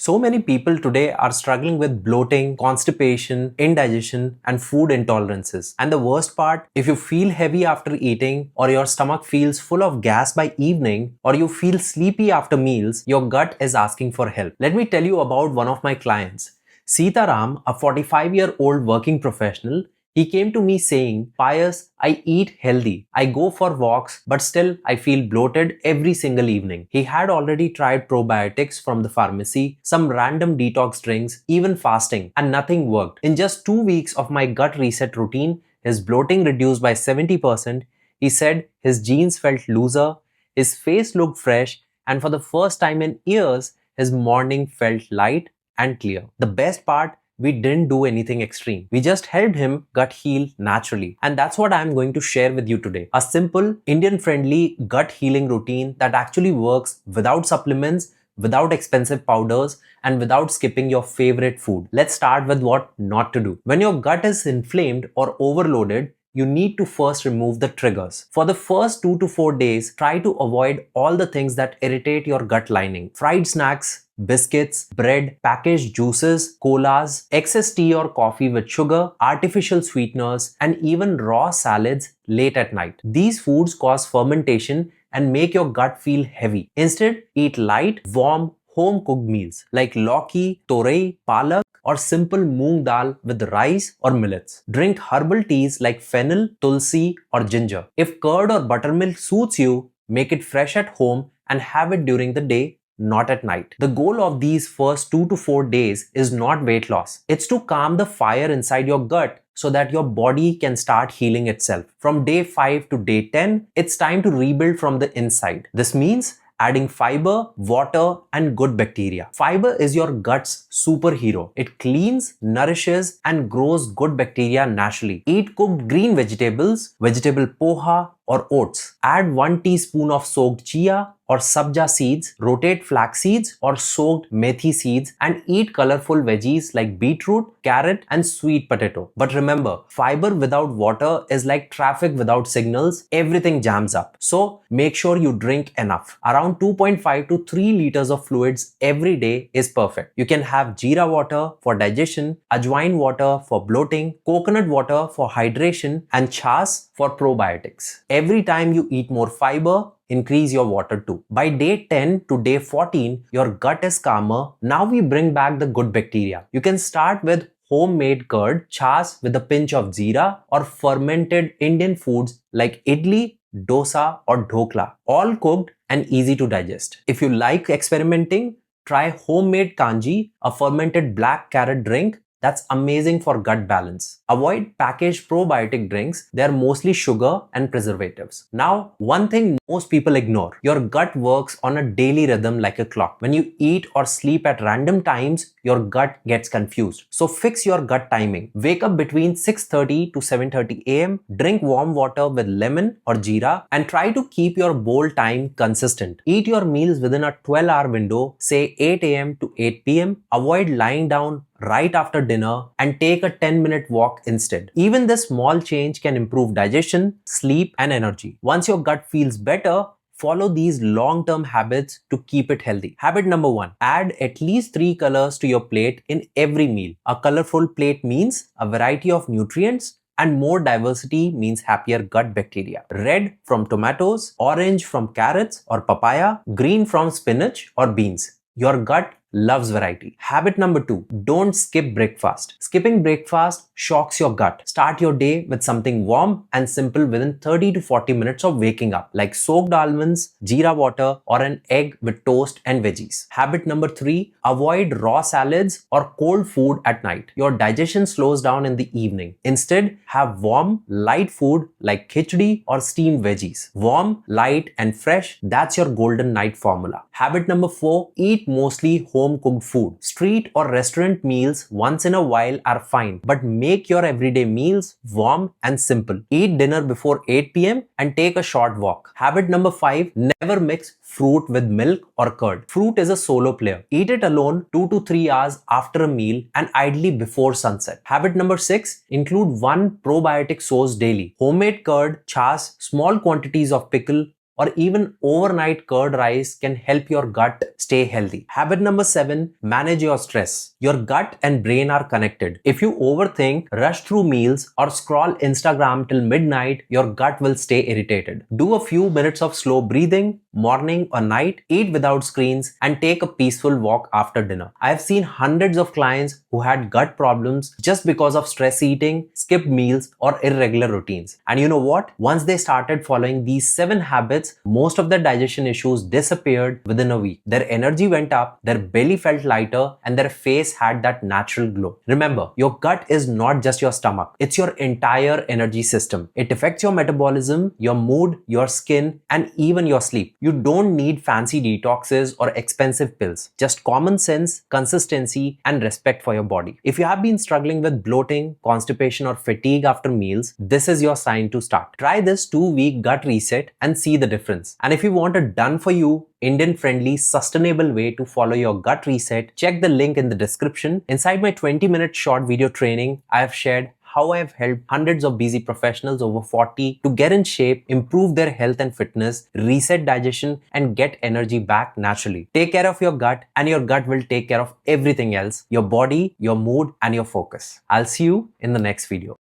So many people today are struggling with bloating, constipation, indigestion, and food intolerances. And the worst part, if you feel heavy after eating, or your stomach feels full of gas by evening, or you feel sleepy after meals, your gut is asking for help. Let me tell you about one of my clients. Sitaram, a 45-year-old working professional, he came to me saying, Pius, I eat healthy. I go for walks, but still I feel bloated every single evening. He had already tried probiotics from the pharmacy, some random detox drinks, even fasting, and nothing worked. In just 2 weeks of my gut reset routine, his bloating reduced by 70%. He said his jeans felt looser, his face looked fresh, and for the first time in years, his morning felt light and clear. The best part, we didn't do anything extreme. We just helped him gut heal naturally. And that's what I'm going to share with you today. A simple, Indian-friendly gut healing routine that actually works without supplements, without expensive powders, and without skipping your favorite food. Let's start with what not to do. When your gut is inflamed or overloaded, you need to first remove the triggers. For the first 2 to 4 days, try to avoid all the things that irritate your gut lining. Fried snacks, biscuits, bread, packaged juices, colas, excess tea or coffee with sugar, artificial sweeteners, and even raw salads late at night. These foods cause fermentation and make your gut feel heavy. Instead, eat light, warm, home-cooked meals like lauki, torei, palak, or simple moong dal with rice or millets. Drink herbal teas like fennel, tulsi, or ginger. If curd or buttermilk suits you, make it fresh at home and have it during the day, not at night. The goal of these first 2 to 4 days is not weight loss. It's to calm the fire inside your gut so that your body can start healing itself. From day 5 to day 10, it's time to rebuild from the inside. This means adding fiber, water, and good bacteria. Fiber is your gut's superhero. It cleans, nourishes, and grows good bacteria naturally. Eat cooked green vegetables, vegetable poha, or oats. Add 1 teaspoon of soaked chia or sabja seeds, rotate flax seeds or soaked methi seeds, and eat colorful veggies like beetroot, carrot, and sweet potato. But remember, fiber without water is like traffic without signals. Everything jams up. So make sure you drink enough. Around 2.5 to 3 liters of fluids every day is perfect. You can have jeera water for digestion, ajwain water for bloating, coconut water for hydration, and chas for probiotics. Every time you eat more fiber, increase your water too. By day 10 to day 14, your gut is calmer. Now we bring back the good bacteria. You can start with homemade curd, chas with a pinch of jeera, or fermented Indian foods like idli, dosa, or dhokla, all cooked and easy to digest. If you like experimenting, try homemade kanji, a fermented black carrot drink that's amazing for gut balance. Avoid packaged probiotic drinks. They're mostly sugar and preservatives. Now, one thing most people ignore. Your gut works on a daily rhythm like a clock. When you eat or sleep at random times, your gut gets confused. So fix your gut timing. Wake up between 6:30 to 7:30 a.m. Drink warm water with lemon or jeera and try to keep your bowl time consistent. Eat your meals within a 12-hour window, say 8 a.m. to 8 p.m. Avoid lying down right after dinner and take a 10-minute walk instead. Even this small change can improve digestion, sleep, and energy. Once your gut feels better, follow these long-term habits to keep it healthy. Habit number 1, add at least 3 colors to your plate in every meal. A colorful plate means a variety of nutrients, and more diversity means happier gut bacteria. Red from tomatoes, orange from carrots or papaya, green from spinach or beans. Your gut loves variety. Habit number 2, don't skip breakfast. Skipping breakfast shocks your gut. Start your day with something warm and simple within 30 to 40 minutes of waking up, like soaked almonds, jeera water, or an egg with toast and veggies. Habit number 3, avoid raw salads or cold food at night. Your digestion slows down in the evening. Instead, have warm, light food like khichdi or steamed veggies. Warm, light, and fresh, that's your golden night formula. Habit number 4, eat mostly home-cooked food. Street or restaurant meals once in a while are fine, but make your everyday meals warm and simple. Eat dinner before 8 p.m. and take a short walk. Habit number 5, never mix fruit with milk or curd. Fruit is a solo player. Eat it alone 2 to 3 hours after a meal and ideally before sunset. Habit number 6, include 1 probiotic source daily. Homemade curd, chas, small quantities of pickle, or even overnight curd rice can help your gut stay healthy. Habit number 7, manage your stress. Your gut and brain are connected. If you overthink, rush through meals, or scroll Instagram till midnight, your gut will stay irritated. Do a few minutes of slow breathing, morning or night, eat without screens, and take a peaceful walk after dinner. I have seen hundreds of clients who had gut problems just because of stress eating, skipped meals, or irregular routines. And you know what? Once they started following these 7 habits, most of their digestion issues disappeared within a week. Their energy went up, their belly felt lighter, and their face had that natural glow. Remember, your gut is not just your stomach, it's your entire energy system. It affects your metabolism, your mood, your skin, and even your sleep. You don't need fancy detoxes or expensive pills, just common sense, consistency, and respect for your body. If you have been struggling with bloating, constipation, or fatigue after meals, this is your sign to start. Try this 2-week gut reset and see the difference. And if you want a done for you, Indian-friendly, sustainable way to follow your gut reset, check the link in the description. Inside my 20-minute short video training, I have shared how I have helped hundreds of busy professionals over 40 to get in shape, improve their health and fitness, reset digestion, and get energy back naturally. Take care of your gut, and your gut will take care of everything else: your body, your mood, and your focus. I'll see you in the next video.